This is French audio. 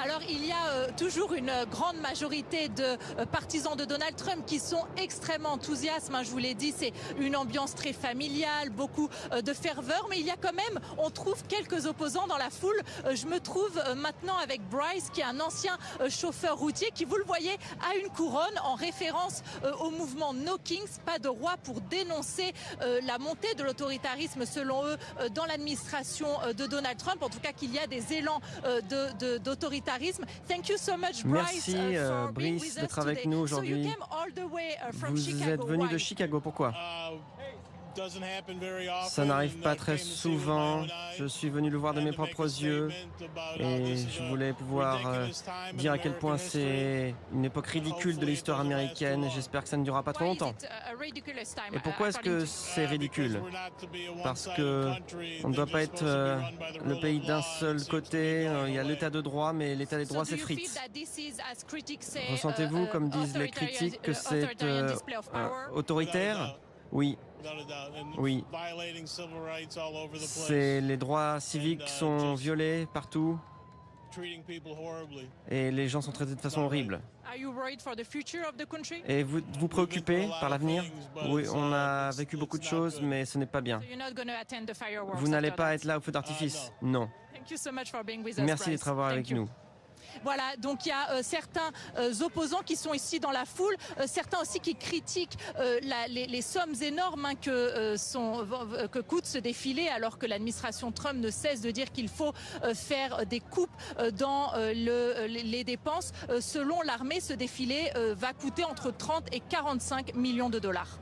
Alors il y a toujours une grande majorité de partisans de Donald Trump qui sont extrêmement enthousiastes. Je vous l'ai dit, c'est une ambiance très familiale, beaucoup de ferveur, mais il y a quand même, on trouve quelques opposants dans la foule. Je me trouve maintenant avec Bryce, qui est un ancien chauffeur routier, qui, vous le voyez, a une couronne en référence au mouvement No Kings, pas de roi, pour dénoncer la montée de l'autoritarisme, selon eux, dans l'administration de Donald Trump. En tout cas, qu'il y a des élans d'autoritarisme. Thank you so much, Bryce. Merci Brice d'être avec nous aujourd'hui. Vous êtes venu de Chicago, pourquoi? Ça n'arrive pas très souvent. Je suis venu le voir de mes propres yeux et je voulais pouvoir dire à quel point c'est une époque ridicule de l'histoire américaine. J'espère que ça ne durera pas trop longtemps. Et pourquoi est-ce que c'est ridicule? Parce que on ne doit pas être le pays d'un seul côté. Il y a l'état de droit, mais l'état des droits s'effrite. Ressentez-vous, comme disent les critiques, que c'est autoritaire? Oui. Oui. Les droits civiques sont violés partout. Et les gens sont traités de façon horrible. Et vous vous préoccupez par l'avenir? Oui, on a vécu beaucoup de choses, mais ce n'est pas bien. Vous n'allez pas être là au feu d'artifice? Non. Merci d'être avec nous. Voilà, donc il y a certains opposants qui sont ici dans la foule, certains aussi qui critiquent les sommes énormes que coûte ce défilé, alors que l'administration Trump ne cesse de dire qu'il faut faire des coupes dans les dépenses. Selon l'armée, ce défilé va coûter entre 30 et 45 millions de dollars.